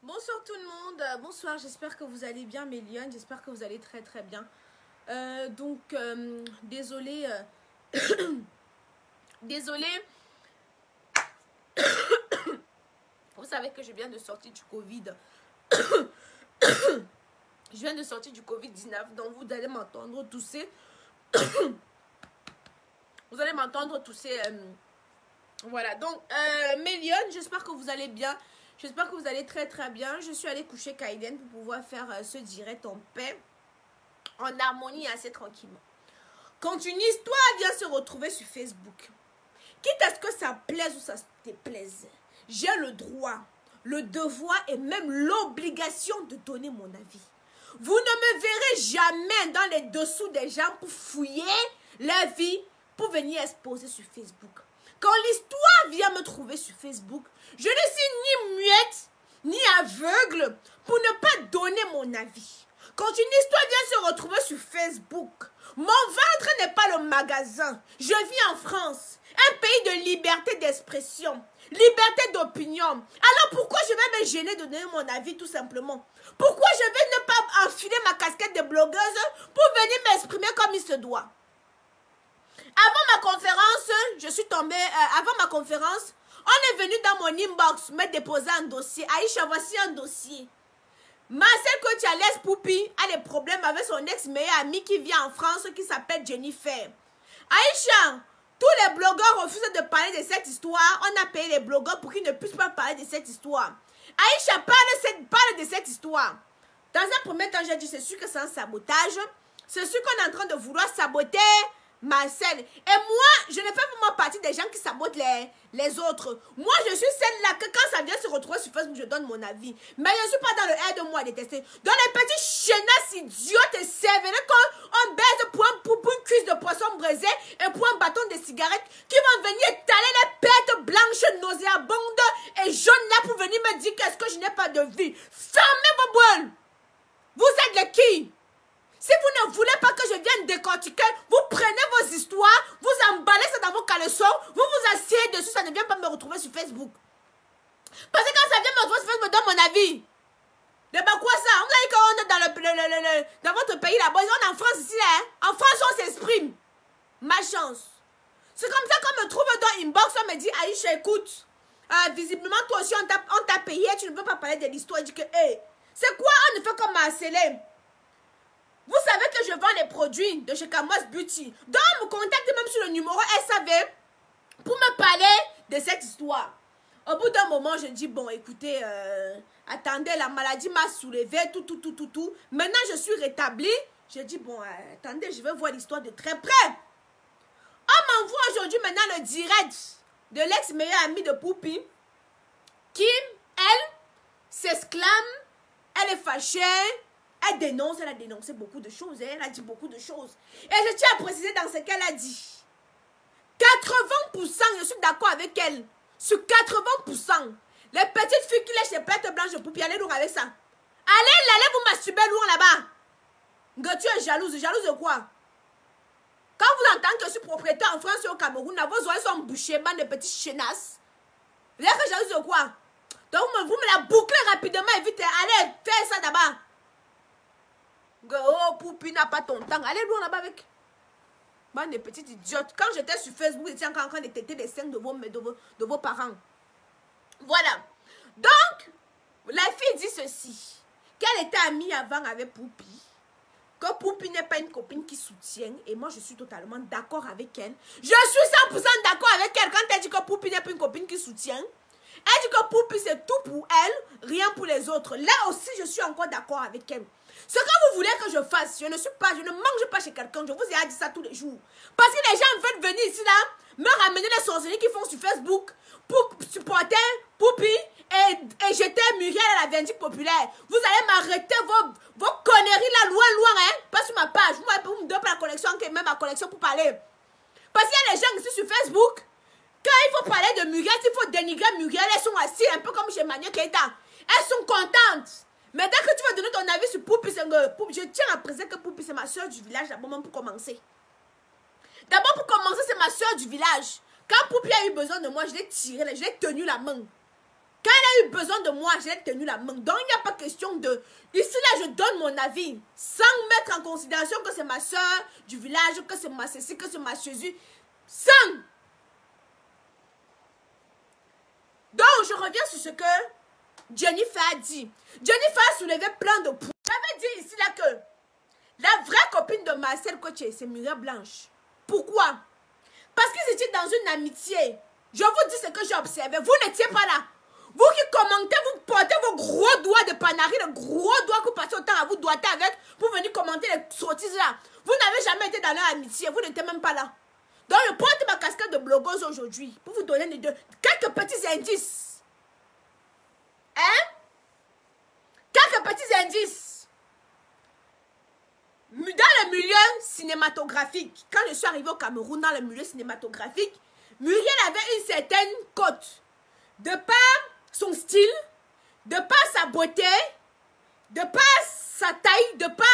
Bonsoir tout le monde, bonsoir, j'espère que vous allez bien mes lions, j'espère que vous allez très très bien. Désolé, désolé, vous savez que je viens de sortir du Covid. Je viens de sortir du Covid-19, donc vous allez m'entendre tousser. Vous allez m'entendre tousser. Voilà, donc mes lions, j'espère que vous allez bien. J'espère que vous allez très très bien. Je suis allée coucher Kaiden pour pouvoir faire ce direct en paix, en harmonie et assez tranquillement. Quand une histoire vient se retrouver sur Facebook, quitte à ce que ça plaise ou ça te plaise, j'ai le droit, le devoir et même l'obligation de donner mon avis. Vous ne me verrez jamais dans les dessous des gens pour fouiller la vie, pour venir exposer sur Facebook. Quand l'histoire vient me trouver sur Facebook, je ne suis ni muette, ni aveugle pour ne pas donner mon avis. Quand une histoire vient se retrouver sur Facebook, mon ventre n'est pas le magasin. Je vis en France, un pays de liberté d'expression, liberté d'opinion. Alors pourquoi je vais me gêner de donner mon avis tout simplement? Pourquoi je vais ne pas enfiler ma casquette de blogueuse pour venir m'exprimer comme il se doit? Avant ma conférence, je suis tombée, avant ma conférence, on est venu dans mon inbox me déposer un dossier. Aïcha, voici un dossier. Marcel Cotiales Poupi a des problèmes avec son ex-meilleure amie qui vit en France, qui s'appelle Jennifer. Aïcha, tous les blogueurs refusent de parler de cette histoire. On a payé les blogueurs pour qu'ils ne puissent pas parler de cette histoire. Aïcha, parle de cette histoire. Dans un premier temps, j'ai dit, c'est sûr que c'est un sabotage. C'est sûr qu'on est en train de vouloir saboter Marcel. Et moi, je ne fais pas partie des gens qui sabotent les autres. Moi, je suis celle-là que quand ça vient se retrouver sur Facebook, je donne mon avis. Mais je ne suis pas dans le aide-moi à détester. Dans les petits chenasses idiotes et sévères qu'on baise pour une cuisse de poisson braisé et pour un bâton de cigarette qui vont venir étaler les pètes blanches, nauséabondes et jaunes là pour venir me dire qu'est-ce que je n'ai pas de vie. Fermez vos boîtes. Vous êtes les qui? Si vous ne voulez pas que je vienne décortiquer, vous prenez vos histoires, vous emballez ça dans vos caleçons, vous vous asseyez dessus, ça ne vient pas me retrouver sur Facebook. Parce que quand ça vient me retrouver sur Facebook, me donne mon avis. De bah quoi ça? Vous avez dit qu'on est dans votre pays là-bas, on est en France ici, là, hein? En France, on s'exprime. Ma chance. C'est comme ça qu'on me trouve dans inbox, on me dit, Aïcha, écoute, visiblement toi aussi on t'a payé, tu ne peux pas parler de l'histoire. Je dis que, hey, c'est quoi on ne fait comme Marcelin? Vous savez que je vends les produits de chez Kamos Beauty. Donc, on me contacte même sur le numéro SAV pour me parler de cette histoire. Au bout d'un moment, je dis, bon, écoutez, attendez, la maladie m'a soulevé, tout. Maintenant, je suis rétablie. Je dis, bon, attendez, je vais voir l'histoire de très près. On m'envoie aujourd'hui maintenant le direct de l'ex-meilleure amie de Poupi qui, elle, s'exclame, elle est fâchée. Elle dénonce, elle a dénoncé beaucoup de choses, elle a dit beaucoup de choses. Et je tiens à préciser dans ce qu'elle a dit. 80%, je suis d'accord avec elle. Sur 80%, les petites filles qui lèchent les pètes blanches de Poupi, allez loin avec ça. Allez vous masturber loin là-bas. Tu es jalouse. Jalouse de quoi? Quand vous entendez que je suis propriétaire en France et au Cameroun, vos oreilles sont bouchées, bande de petites chenasses. Vous êtes jalouse de quoi? Donc vous me la bouclez rapidement et vite. Allez, fais ça d'abord. Oh, Poupi n'a pas ton temps. Allez loin là-bas avec. Bande de petites idiotes. Quand j'étais sur Facebook, j'étais encore en train de têter les seins de vos parents. Voilà. Donc, la fille dit ceci. Qu'elle était amie avant avec Poupi. Que Poupi n'est pas une copine qui soutient. Et moi, je suis totalement d'accord avec elle. Je suis 100% d'accord avec elle quand elle dit que Poupi n'est pas une copine qui soutient. Elle dit que Poupi, c'est tout pour elle, rien pour les autres. Là aussi, je suis encore d'accord avec elle. Ce que vous voulez que je fasse, je ne mange pas chez quelqu'un. Je vous ai dit ça tous les jours. Parce que les gens veulent venir ici, là, me ramener les sorcelleries qu'ils font sur Facebook pour supporter Poupi et jeter Muriel à la vindicte populaire. Vous allez m'arrêter vos conneries là, loin, hein. Pas sur ma page. Vous me donnez pas la connexion, même ma connexion pour parler. Parce qu'il y a des gens ici sur Facebook. Quand il faut parler de Muriel, il faut dénigrer Muriel, elles sont assises un peu comme chez Manu Keita. Elles sont contentes. Mais dès que tu vas donner ton avis sur Poupi, je tiens à préciser que Poupi, c'est ma soeur du village d'abord, même pour commencer. D'abord, pour commencer, c'est ma soeur du village. Quand Poupi a eu besoin de moi, je l'ai tiré, je l'ai tenu la main. Quand elle a eu besoin question de moi, j'ai tenu la main. Donc, il n'y a pas question de... Ici, là, je donne mon avis. Sans mettre en considération que c'est ma soeur du village, que c'est ma ceci, que c'est ma Jésus. Sans. Donc, je reviens sur ce que Jennifer a dit. Jennifer a soulevé plein de points. J'avais dit ici, là, que la vraie copine de Marcel Cotier, c'est Muriel Blanche. Pourquoi? Parce qu'ils étaient dans une amitié. Je vous dis ce que j'ai observé. Vous n'étiez pas là. Vous qui commentez, vous portez vos gros doigts de panari, le gros doigt que vous passez autant à vous doigter avec pour venir commenter les sottises là. Vous n'avez jamais été dans leur amitié. Vous n'étiez même pas là. Donc, je porte ma casquette de blogueuse aujourd'hui pour vous donner quelques petits indices. Hein? Quelques petits indices. Dans le milieu cinématographique, quand je suis arrivée au Cameroun dans le milieu cinématographique, Muriel avait une certaine cote. De par son style, de par sa beauté, de par sa taille, de par...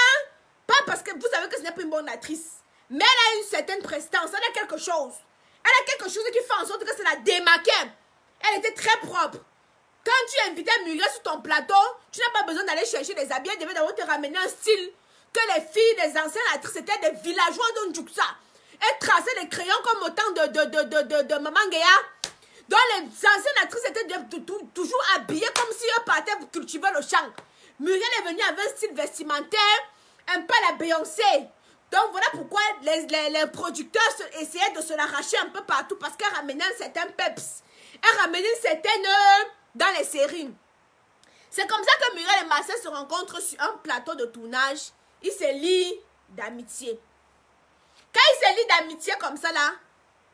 Pas parce que vous savez que ce n'est pas une bonne actrice. Mais elle a une certaine prestance, elle a quelque chose. Elle a quelque chose qui fait en sorte que c'est la démarquait. Elle était très propre. Quand tu invitais Muriel sur ton plateau, tu n'as pas besoin d'aller chercher des habits, elle devait d'abord te ramener un style que les filles, les anciennes actrices, étaient des villageois de Ndjouksa. Elle traçait les crayons comme autant de Maman Guéa. Donc les anciennes actrices étaient toujours habillées comme si elles partaient pour cultiver le champ. Muriel est venue avec un style vestimentaire, un peu à la Beyoncé. Donc voilà pourquoi les producteurs essayaient de se l'arracher un peu partout parce qu'elle ramenait un certain peps. Elle ramenait une certaine dans les séries. C'est comme ça que Muriel et Marcel se rencontrent sur un plateau de tournage. Ils se lient d'amitié. Quand ils se lient d'amitié comme ça là,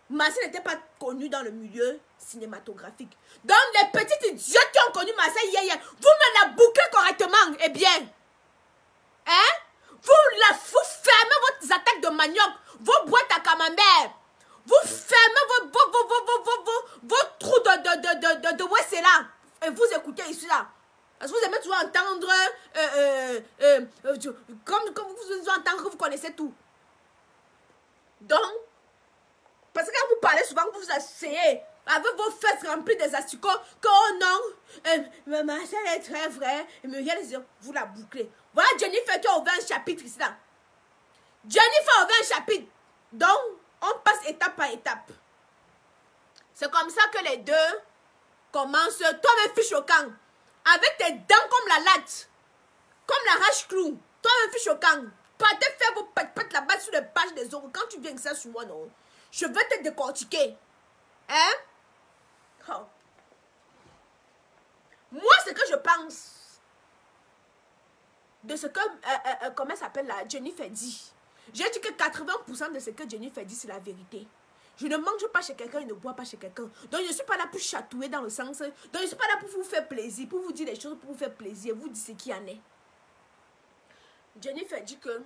Marcel n'était pas connu dans le milieu cinématographique. Donc les petites idiotes qui ont connu Marcel hier, vous me la bouclez correctement, eh bien. Hein? Vous fermez vos attaques de manioc, vos boîtes à camembert. Vous fermez vos trous de ouais, c'est là. Et vous écoutez ici là. Parce que vous aimez toujours entendre comme vous entendez que vous connaissez tout. Donc, parce que quand vous parlez souvent, vous asseyez avec vos fesses remplies des asticots, que oh non, Marcel est très vrai, et Muriel, vous la bouclez. Voilà Jennifer qui a ouvert un chapitre ici là. Jennifer a ouvert un chapitre. Donc, on passe étape par étape. C'est comme ça que les deux commencent. Toi-même, fille choquant, avec tes dents comme la latte, comme la rache-clou. Toi-même, fille choquant, partez faire vos pètes là-bas sur les pages des autres. Quand tu viens que ça sur moi, non, je vais te décortiquer. Hein? Oh. Moi, ce que je pense de ce que, comment elle s'appelle là, Jennifer dit. J'ai dit que 80% de ce que Jennifer dit, c'est la vérité. Je ne mange pas chez quelqu'un, je ne bois pas chez quelqu'un. Donc, je ne suis pas là pour chatouiller dans le sens. Donc, je ne suis pas là pour vous faire plaisir, pour vous dire des choses, pour vous faire plaisir. Vous dites ce qu'il y en est. Jennifer dit que...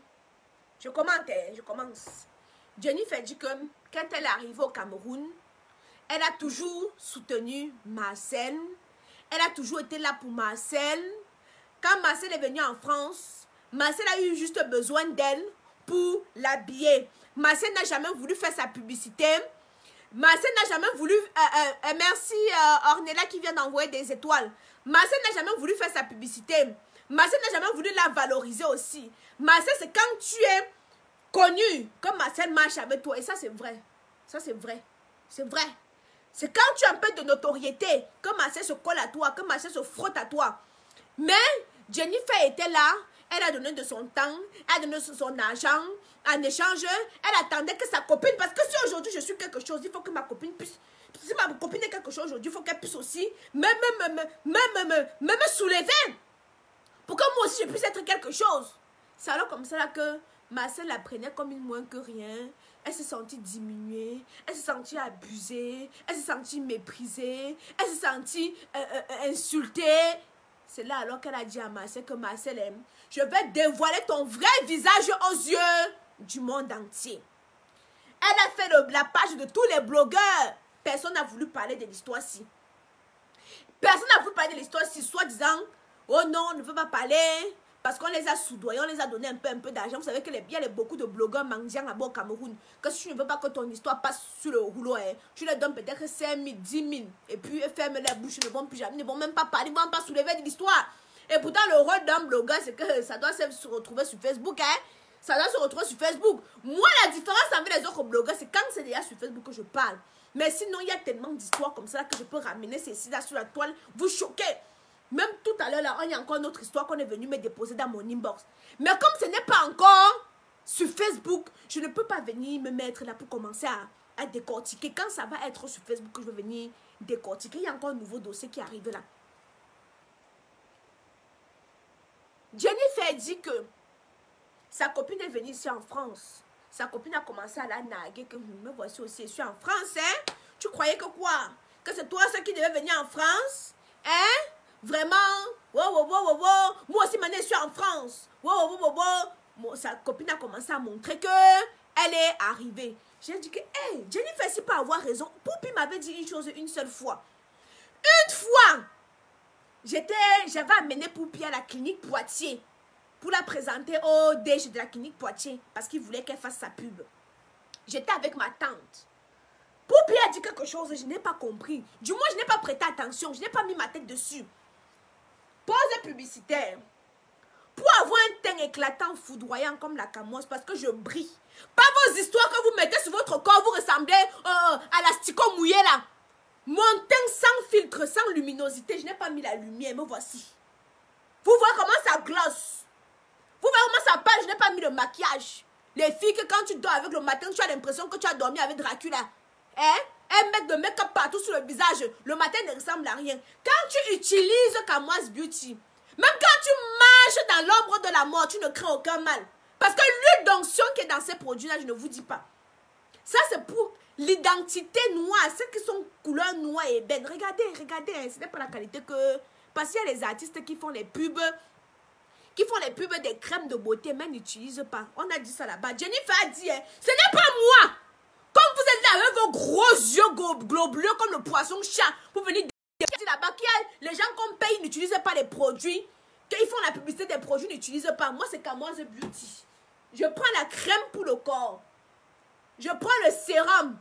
Je commence. Jennifer dit que quand elle est arrivée au Cameroun, elle a toujours soutenu Marcel. Elle a toujours été là pour Marcel. Quand Marcel est venu en France, Marcel a eu juste besoin d'elle pour l'habiller. Marcel n'a jamais voulu faire sa publicité. Marcel n'a jamais voulu... merci Ornella qui vient d'envoyer des étoiles. Marcel n'a jamais voulu faire sa publicité. Marcel n'a jamais voulu la valoriser aussi. Marcel, c'est quand tu es connu, comme Marcel marche avec toi. Et ça, c'est vrai. Ça, c'est vrai. C'est vrai. C'est quand tu as un peu de notoriété, que Marcel se colle à toi, que Marcel se frotte à toi. Mais Jennifer était là. Elle a donné de son temps, elle a donné de son argent. En échange, elle attendait que sa copine, parce que si aujourd'hui je suis quelque chose, il faut que ma copine puisse. Si ma copine est quelque chose aujourd'hui, il faut qu'elle puisse aussi me soulever. Pour que moi aussi je puisse être quelque chose. C'est alors comme ça là que Marcel la prenait comme une moins que rien. Elle s'est sentie diminuée, elle s'est sentie abusée, elle s'est sentie méprisée, elle s'est sentie insultée. C'est là alors qu'elle a dit à Marcel que Marcel aime. Je vais dévoiler ton vrai visage aux yeux du monde entier. Elle a fait la page de tous les blogueurs. Personne n'a voulu parler de l'histoire-ci. Personne n'a voulu parler de l'histoire-ci, soit disant, oh non, on ne veut pas parler. parce qu'on les a soudoyés, on les a donné un peu d'argent. Vous savez qu'il y a beaucoup de blogueurs mendiants là-bas au Cameroun. Que si tu ne veux pas que ton histoire passe sur le rouleau, hein, tu leur donnes peut-être 5 000, 10 000. Et puis ferme la bouche, ils ne vont plus jamais, ils ne vont même pas parler, ils ne vont pas soulever de l'histoire. Et pourtant, le rôle d'un blogueur, c'est que ça doit se retrouver sur Facebook. Hein. Ça doit se retrouver sur Facebook. Moi, la différence avec les autres blogueurs, c'est quand c'est déjà sur Facebook que je parle. Mais sinon, il y a tellement d'histoires comme ça que je peux ramener ceci là sur la toile. Vous choquez. Même tout à l'heure, là, il y a encore une autre histoire qu'on est venu me déposer dans mon inbox. Mais comme ce n'est pas encore sur Facebook, je ne peux pas venir me mettre là pour commencer à décortiquer. Quand ça va être sur Facebook, que je vais venir décortiquer, il y a encore un nouveau dossier qui arrive là. Jennifer dit que sa copine est venue ici en France. Sa copine a commencé à la narguer que me voici aussi, je suis en France, hein? Tu croyais que quoi? Que c'est toi seul qui devait venir en France? Hein? Vraiment? Wow. Moi aussi, maintenant, je suis en France. Wow. Sa copine a commencé à montrer que elle est arrivée. J'ai dit que, hey, Jennifer, si pas avoir raison. Poupi m'avait dit une chose une seule fois. Une fois, j'avais amené Poupi à la clinique Poitiers pour la présenter au DG de la clinique Poitiers parce qu'il voulait qu'elle fasse sa pub. J'étais avec ma tante. Poupi a dit quelque chose, je n'ai pas compris. Du moins, je n'ai pas prêté attention, je n'ai pas mis ma tête dessus. Pause publicitaire. Pour avoir un teint éclatant, foudroyant comme la camoise, parce que je brille. Pas vos histoires que vous mettez sur votre corps, vous ressemblez à l'asticot mouillé là. Mon teint sans filtre, sans luminosité, je n'ai pas mis la lumière, me voici. Vous voyez comment ça glosse. Vous voyez comment ça passe, je n'ai pas mis le maquillage. Les filles que quand tu dors avec le matin, tu as l'impression que tu as dormi avec Dracula. Hein? Elles mettent de make-up partout sur le visage. Le matin ne ressemble à rien. Quand tu utilises Camoise Beauty, même quand tu marches dans l'ombre de la mort, tu ne crains aucun mal. Parce que l'huile d'onction qui est dans ces produits-là, je ne vous dis pas. Ça, c'est pour l'identité noire. Ceux qui sont couleur noire et ébène. Regardez, hein, ce n'est pas la qualité que... Parce qu'il y a les artistes qui font les pubs des crèmes de beauté, mais n'utilisent pas. On a dit ça là-bas. Jennifer a dit, hein, ce n'est pas moi. Comme vous êtes là avec vos gros yeux globuleux comme le poisson chat, vous venez dire là-bas que les gens qu'on paye n'utilisent pas les produits, qu'ils font la publicité des produits, n'utilisent pas. Moi, c'est Camoise Beauty. Je prends la crème pour le corps. Je prends le sérum.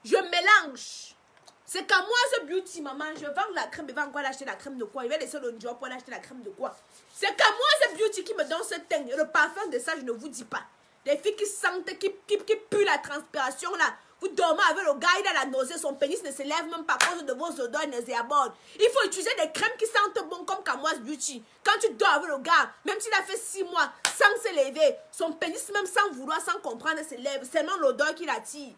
Je mélange. C'est Camoise Beauty, maman. Je vends la crème. Il va encore acheter la crème de quoi? Il va laisser le job pour acheter la crème de quoi? C'est Camoise Beauty qui me donne ce teint. Et le parfum de ça, je ne vous dis pas. Des filles qui sentent, qui puent la transpiration là. Vous dormez avec le gars, il a la nausée, son pénis ne se lève même pas à cause de vos odeurs nauséabondes. Il faut utiliser des crèmes qui sentent bon comme Camoise Beauty. Quand tu dors avec le gars, même s'il a fait 6 mois sans se lever, son pénis même sans vouloir, sans comprendre, se lève. Seulement l'odeur qui l'attire.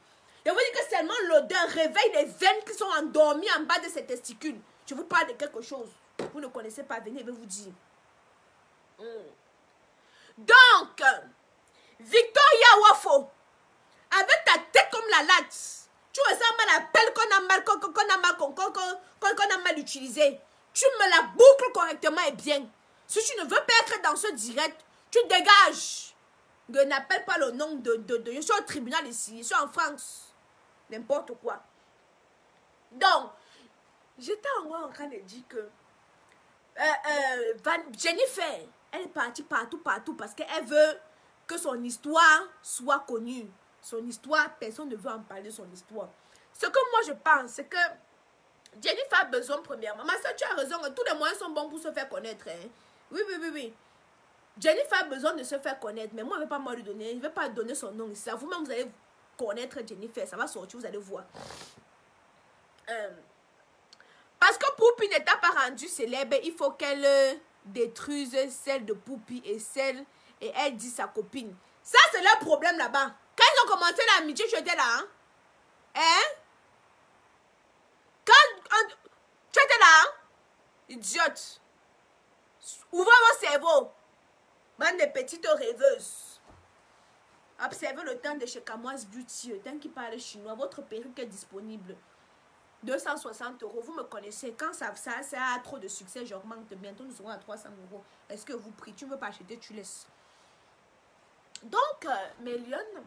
Je vous dis que seulement l'odeur réveille les veines qui sont endormies en bas de ses testicules. Je vous parle de quelque chose. Vous ne connaissez pas, venez, je vais vous dire. Donc, Victoria Wafo, avec ta tête comme la latte, tu ressembles à la pelle qu'on a mal utilisée. Tu me la boucles correctement et bien. Si tu ne veux pas être dans ce direct, tu dégages. Je n'appelle pas le nom de... Je suis au tribunal ici, je suis en France. N'importe quoi. Donc, j'étais en train de dire que Jennifer, elle est partie partout parce qu'elle veut que son histoire soit connue. Son histoire, personne ne veut en parler de son histoire. Ce que moi je pense, c'est que Jennifer a besoin premièrement. Ma soeur, tu as raison, tous les moyens sont bons pour se faire connaître. Hein. Oui. Jennifer a besoin de se faire connaître, mais moi, je ne vais pas moi lui donner, je ne vais pas donner son nom ici. Vous-même, vous allez connaître Jennifer, ça va sortir, vous allez voir. Parce que Poupi n'étant pas rendue célèbre, il faut qu'elle détruise celle de Poupi et elle dit sa copine. Ça, c'est leur problème là-bas. Quand ils ont commencé l'amitié, tu étais là, hein? Quand tu étais là, hein? Idiote. Ouvrez vos cerveaux. Bande de petites rêveuses. Observez le teint de chez Camoise Beauty, le teint qui parle chinois. Votre perruque est disponible. 260 €. Vous me connaissez. Quand ça a trop de succès, j'augmente. Bientôt, nous serons à 300 €. Est-ce que vous priez? Tu ne veux pas acheter, tu laisses. Donc, Mélione,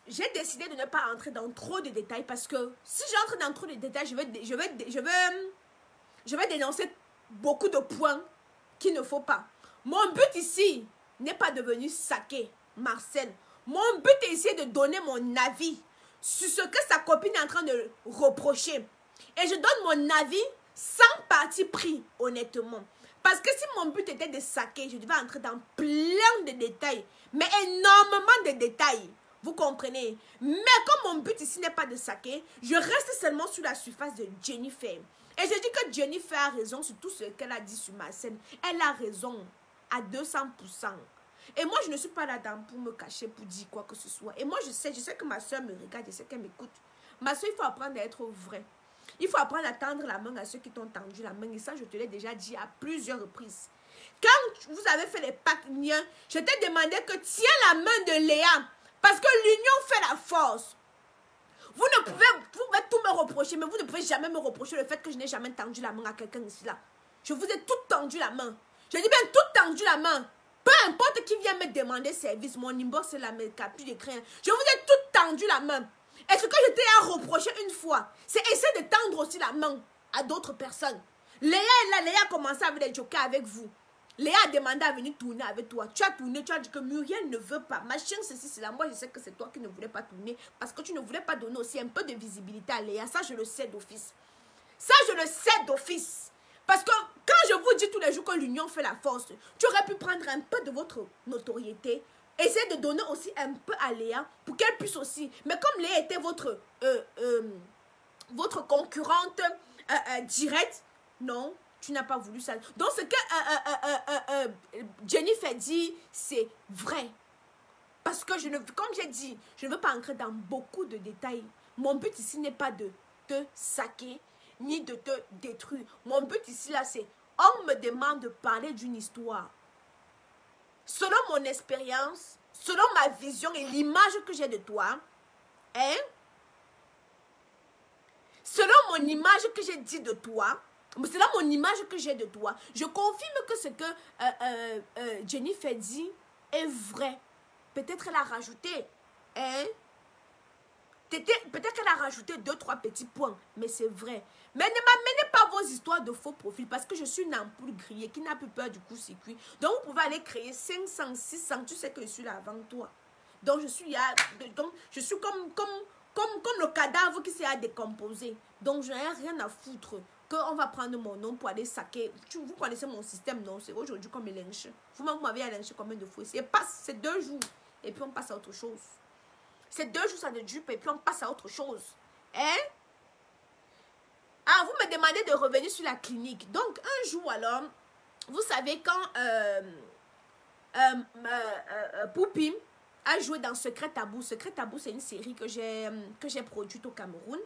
j'ai décidé de ne pas entrer dans trop de détails parce que si j'entre dans trop de détails, je vais dénoncer beaucoup de points qu'il ne faut pas. Mon but ici n'est pas de venir saquer Marcel. Mon but est ici de donner mon avis sur ce que sa copine est en train de reprocher. Et je donne mon avis sans parti pris, honnêtement. Parce que si mon but était de saquer, je devais entrer dans plein de détails. Mais énormément de détails. Vous comprenez? Mais comme mon but ici n'est pas de saquer, je reste seulement sur la surface de Jennifer. Et je dis que Jennifer a raison sur tout ce qu'elle a dit sur ma scène. Elle a raison à 200%. Et moi, je ne suis pas là-dedans pour me cacher, pour dire quoi que ce soit. Et moi, je sais que ma soeur me regarde, je sais qu'elle m'écoute. Ma soeur, il faut apprendre à être vrai. Il faut apprendre à tendre la main à ceux qui t'ont tendu la main. Et ça, je te l'ai déjà dit à plusieurs reprises. Quand vous avez fait les pactes liens, je t'ai demandé que tiens la main de Léa. Parce que l'union fait la force. Vous pouvez tout me reprocher, mais vous ne pouvez jamais me reprocher le fait que je n'ai jamais tendu la main à quelqu'un ici là. Je vous ai tout tendu la main. Je dis bien tout tendu la main. Peu importe qui vient me demander service, mon inbox c'est la capuche d'écran. Je vous ai tout tendu la main. Et ce que je t'ai à reprocher une fois, c'est essayer de tendre aussi la main à d'autres personnes. Léa est là, Léa a commencé avec les jokers avec vous. Léa a demandé à venir tourner avec toi. Tu as tourné, tu as dit que Muriel ne veut pas. Machin, ceci, c'est là. Moi, je sais que c'est toi qui ne voulais pas tourner parce que tu ne voulais pas donner aussi un peu de visibilité à Léa. Ça, je le sais d'office. Ça, je le sais d'office. Parce que quand je vous dis tous les jours que l'union fait la force, tu aurais pu prendre un peu de votre notoriété, essayer de donner aussi un peu à Léa pour qu'elle puisse aussi. Mais comme Léa était votre concurrente directe, non. Tu n'as pas voulu ça. Donc, ce que Jennifer dit, c'est vrai. Parce que, comme j'ai dit, je ne veux pas entrer dans beaucoup de détails. Mon but ici n'est pas de te saquer, ni de te détruire. Mon but ici, là, c'est, on me demande de parler d'une histoire. Selon mon expérience, selon ma vision et l'image que j'ai de toi, hein, selon mon image que j'ai dit de toi, c'est là mon image que j'ai de toi. Je confirme que ce que Jennifer dit est vrai. Peut-être elle a rajouté. Hein? Peut-être qu'elle a rajouté 2-3 petits points. Mais c'est vrai. Mais ne m'amenez pas vos histoires de faux profils. Parce que je suis une ampoule grillée qui n'a plus peur du coup-circuit. Donc vous pouvez aller créer 500, 600. Tu sais que je suis là avant toi. Donc je suis comme le cadavre qui s'est à décomposer. Donc je n'ai rien à foutre. Qu'on va prendre mon nom pour aller saquer. Vous connaissez mon système, non? C'est aujourd'hui comme lynche. Vous m'avez lynché combien de fois? C'est 2 jours. Et puis on passe à autre chose. C'est 2 jours, ça ne dure pas. Et puis on passe à autre chose. Hein? Ah, vous me demandez de revenir sur la clinique. Donc, un jour alors, vous savez quand Poupi a joué dans Secret Tabou. Secret Tabou, c'est une série que j'ai produite au Cameroun.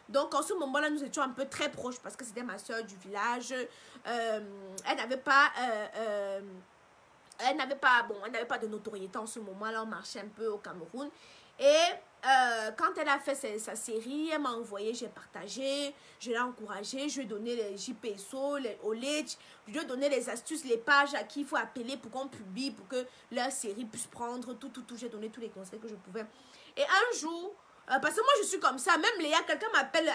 Donc, en ce moment-là, nous étions un peu très proches parce que c'était ma soeur du village. Elle n'avait pas de notoriété en ce moment-là. On marchait un peu au Cameroun. Et quand elle a fait sa série, elle m'a envoyé, j'ai partagé, je l'ai encouragée, je lui ai donné les JPSO, les OLED, je lui ai donné les astuces, les pages à qui il faut appeler pour qu'on publie, pour que leur série puisse prendre tout. J'ai donné tous les conseils que je pouvais. Et un jour, parce que moi je suis comme ça, même Léa, quelqu'un m'appelle,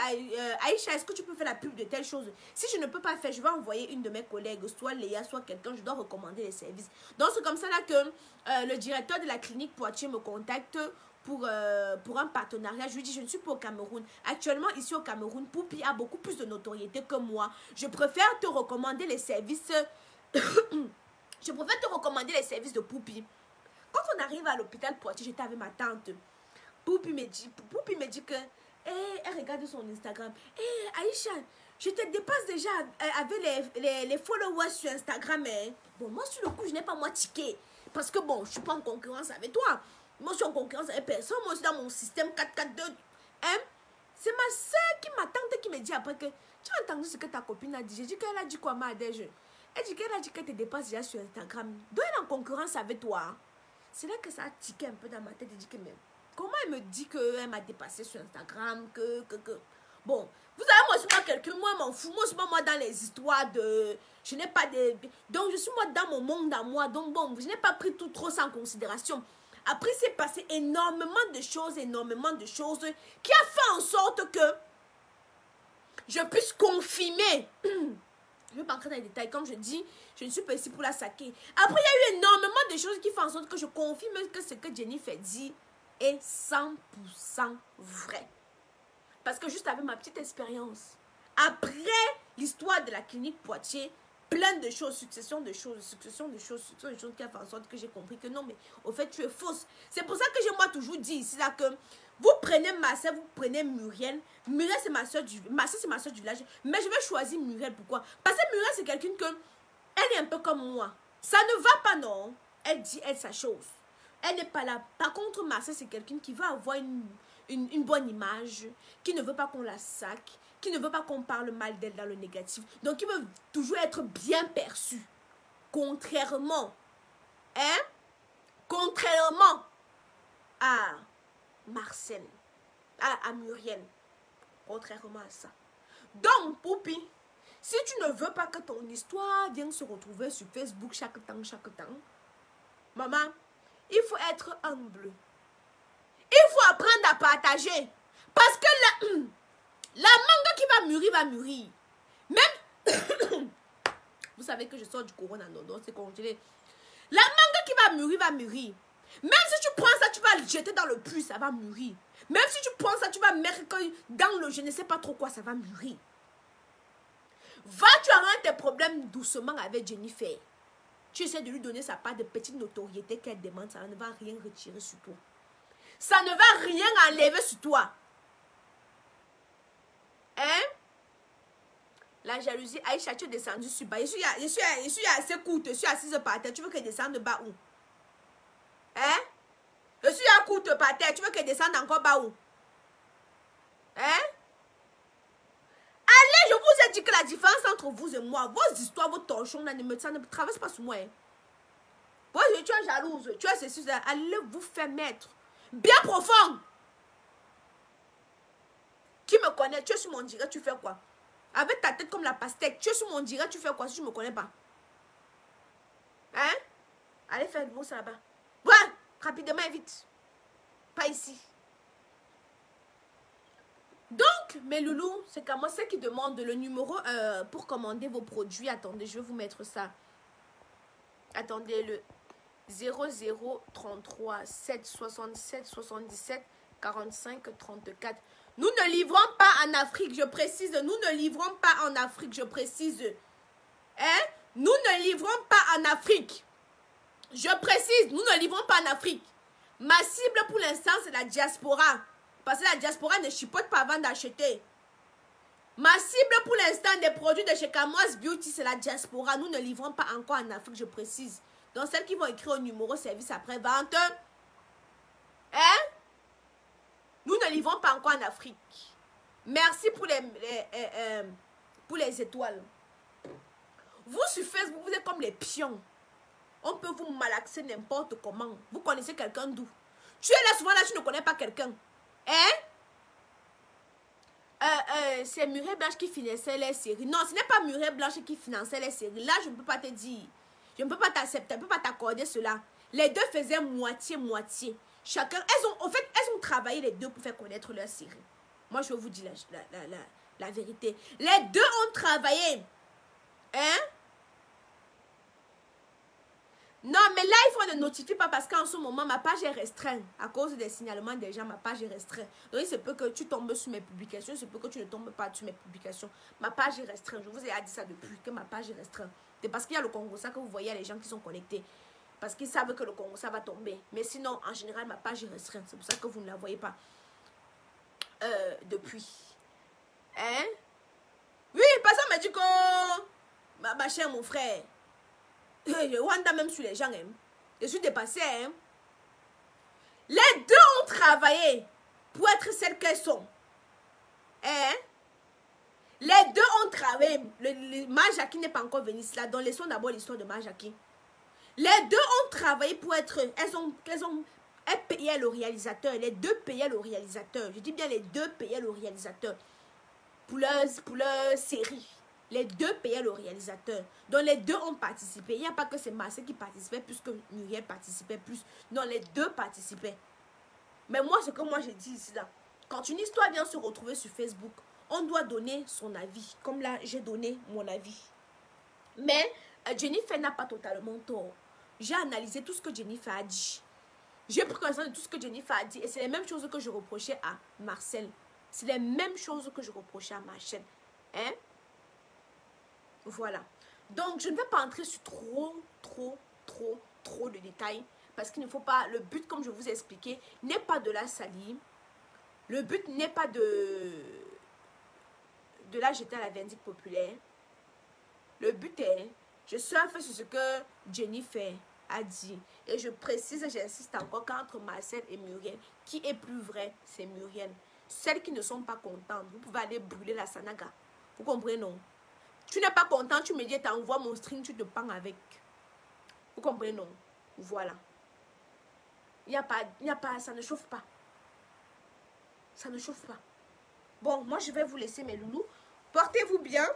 Aïcha, est-ce que tu peux faire la pub de telle chose? Si je ne peux pas faire, je vais envoyer une de mes collègues, soit Léa, soit quelqu'un, je dois recommander les services. Donc c'est comme ça là que le directeur de la clinique Poitiers me contacte pour un partenariat. Je lui dis, je ne suis pas au Cameroun. Actuellement, ici au Cameroun, Poupi a beaucoup plus de notoriété que moi. Je préfère te recommander les services. Je préfère te recommander les services de Poupi. Quand on arrive à l'hôpital Poitiers, j'étais avec ma tante. Poupi me dit que, elle regarde son Instagram. Aïcha, je te dépasse déjà avec les followers sur Instagram. Hein. Bon, moi, sur le coup, je n'ai pas moi tiqué. Parce que bon, je ne suis pas en concurrence avec toi. Moi, je suis en concurrence avec personne. Moi, je suis dans mon système 442. Hein? C'est ma soeur qui m'attend, qui me dit après que tu as entendu ce que ta copine a dit. J'ai dit qu'elle a dit quoi, Madège? Elle dit qu'elle a dit qu'elle te dépasse déjà sur Instagram. Donc, elle est en concurrence avec toi. C'est là que ça a tiqué un peu dans ma tête. Elle dit que même, comment elle me dit qu'elle m'a dépassé sur Instagram? Bon, vous savez, moi, je suis pas quelqu'un, moi, je m'en fous. Moi, je suis pas moi dans les histoires de... Je n'ai pas de... Donc, je suis moi dans mon monde à moi. Donc, bon, je n'ai pas pris tout trop ça en considération. Après, c'est passé énormément de choses qui a fait en sorte que je puisse confirmer Je ne vais pas entrer dans les détails. Comme je dis, je ne suis pas ici pour la saquer. Après, il y a eu énormément de choses qui font en sorte que je confirme que ce que Jennifer dit est 100% vrai. Parce que juste avec ma petite expérience, après l'histoire de la clinique Poitiers, plein de choses, succession de choses qui a fait en sorte que j'ai compris que non, mais au fait, tu es fausse. C'est pour ça que j'ai moi toujours dit ici là que vous prenez ma soeur, vous prenez Muriel. Muriel, c'est ma soeur du village. Mais je vais choisir Muriel. Pourquoi? Parce que Muriel, c'est quelqu'un que elle est un peu comme moi. Ça ne va pas, non. Elle dit, elle, sa chose. Elle n'est pas là. Par contre, ma soeur, c'est quelqu'un qui va avoir une bonne image, qui ne veut pas qu'on la saque, qui ne veut pas qu'on parle mal d'elle dans le négatif. Donc, qui veut toujours être bien perçue. Contrairement, contrairement à Marcel, à Muriel. Contrairement à ça. Donc, Poupi, si tu ne veux pas que ton histoire vienne se retrouver sur Facebook chaque temps, maman, il faut être humble. Il faut apprendre à partager. Parce que la mangue qui va mûrir. Même, vous savez que je sors du corona, non, c'est congelé. La mangue qui va mûrir. Même si tu prends ça, tu vas le jeter dans le puits, ça va mûrir. Même si tu prends ça, tu vas mettre dans le je ne sais pas trop quoi, ça va mûrir. Va, tu arrêtes tes problèmes doucement avec Jennifer. Tu essaies de lui donner sa part de petite notoriété qu'elle demande, ça ne va rien retirer sur toi. Ça ne va rien enlever sur toi. Hein? La jalousie, Aïcha, tu es descendu sur bas. Je suis assez courte, je suis assise par terre. Tu veux que je descende bas où? Hein? Je suis à courte par terre. Tu veux que je descende encore bas où? Hein? Allez, je vous ai dit que la différence entre vous et moi, vos histoires, vos torchons, ça ne traverse pas sur moi. Hein? Moi, tu es jalouse, tu es ceci, allez vous faire mettre. Bien profond. Qui me connaît? Tu es sur mon direct, tu fais quoi? Avec ta tête comme la pastèque, tu es sur mon direct, tu fais quoi si tu ne me connais pas? Hein? Allez faire le mot ça là-bas. Ouais, rapidement et vite. Pas ici. Donc, mes loulous, c'est comme moi, ceux qui demandent le numéro pour commander vos produits. Attendez, je vais vous mettre ça. Attendez, le 0033 767 77 45 34. Nous ne livrons pas en Afrique, je précise. Nous ne livrons pas en Afrique, je précise. Hein? Nous ne livrons pas en Afrique. Je précise, nous ne livrons pas en Afrique. Ma cible pour l'instant, c'est la diaspora. Parce que la diaspora ne chipote pas avant d'acheter. Ma cible pour l'instant des produits de chez Camoise Beauty, c'est la diaspora. Nous ne livrons pas encore en Afrique, je précise. Donc, celles qui vont écrire au numéro service après-vente. Hein? Nous ne livrons pas encore en Afrique. Merci pour les étoiles. Vous, sur Facebook, vous êtes comme les pions. On peut vous malaxer n'importe comment. Vous connaissez quelqu'un d'où? Tu es là souvent, là, tu ne connais pas quelqu'un. Hein? C'est Muriel Blanche qui finançait les séries. Non, ce n'est pas Muriel Blanche qui finançait les séries. Là, je ne peux pas te dire. Je ne peux pas t'accepter, je ne peux pas t'accorder cela. Les deux faisaient moitié-moitié. Chacun, elles ont travaillé les deux pour faire connaître leur série. Moi, je vais vous dire la vérité. Les deux ont travaillé. Hein? Non, mais là, il faut ne notifier pas parce qu'en ce moment, ma page est restreinte. À cause des signalements des gens, ma page est restreinte. Donc, il se peut que tu tombes sur mes publications, il se peut que tu ne tombes pas sur mes publications. Ma page est restreinte. Je vous ai dit ça depuis, que ma page est restreinte. C'est parce qu'il y a le Congo, ça que vous voyez les gens qui sont connectés. Parce qu'ils savent que le Congo, ça va tomber. Mais sinon, en général, ma page est restreinte. C'est pour ça que vous ne la voyez pas depuis. Hein? Oui, personne m'a dit que... Ma chère, mon frère... Je Wanda même sur les gens. Hein. Je suis dépassée. Hein. Les deux ont travaillé pour être celles qu'elles sont. Hein? Les deux ont travaillé. Majaki n'est pas encore venu là. Donc laissons d'abord l'histoire de Majaki. Les deux ont travaillé pour être... Elles payaient le réalisateur. Les deux payaient le réalisateur. Je dis bien les deux payaient le réalisateur. Pour leur série. Les deux payaient le réalisateur. Donc, les deux ont participé. Il n'y a pas que c'est Marcel qui participait plus que Muriel participait plus. Non, les deux participaient. Mais moi, ce que moi j'ai dit ici, là, quand une histoire vient se retrouver sur Facebook, on doit donner son avis. Comme là, j'ai donné mon avis. Mais Jennifer n'a pas totalement tort. J'ai analysé tout ce que Jennifer a dit. J'ai pris conscience de tout ce que Jennifer a dit. Et c'est les mêmes choses que je reprochais à Marcel. C'est les mêmes choses que je reprochais à Marcel. Hein? Voilà. Donc, je ne vais pas entrer sur trop de détails. Parce qu'il ne faut pas... Le but, comme je vous ai expliqué, n'est pas de la salir. Le but n'est pas de la jeter à la vindicte populaire. Le but est... Je surfe sur ce que Jennifer a dit. Et je précise et j'insiste encore qu'entre Marcel et Muriel, qui est plus vrai, c'est Muriel. Celles qui ne sont pas contentes, vous pouvez aller brûler la Sanaga. Vous comprenez, non? Tu n'es pas content, tu me dis, t'envoies mon string, tu te pends avec. Vous comprenez, non? Voilà. Il n'y a pas, ça ne chauffe pas. Ça ne chauffe pas. Bon, moi, je vais vous laisser, mes loulous. Portez-vous bien.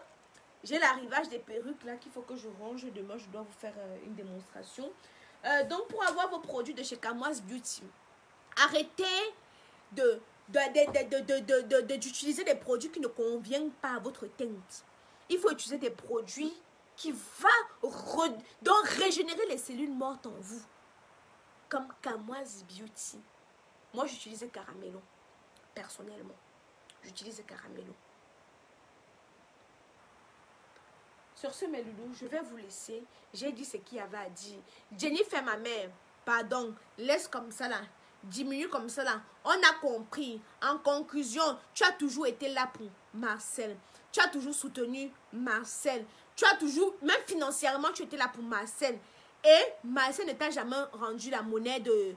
J'ai l'arrivage des perruques là qu'il faut que je range. Demain, je dois vous faire une démonstration. Donc, pour avoir vos produits de chez Kamoise Beauty, arrêtez d'utiliser des produits qui ne conviennent pas à votre teinte. Il faut utiliser des produits qui vont donc régénérer les cellules mortes en vous. Comme Kamoise Beauty. Moi, j'utilise Caramello. Personnellement, j'utilise Caramello. Sur ce, mes loulous, je vais vous laisser. J'ai dit ce qu'il y avait à dire. Jennifer, ma mère, pardon, laisse comme ça là. Diminue comme ça là. On a compris. En conclusion, tu as toujours été là pour Marcel. Tu as toujours soutenu Marcel. Tu as toujours, même financièrement, tu étais là pour Marcel. Et Marcel ne t'a jamais rendu la monnaie ne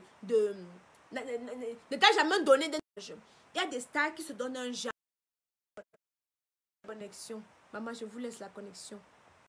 t'a jamais donné de... Il y a des stars qui se donnent un genre. Connexion. Maman, je vous laisse la connexion.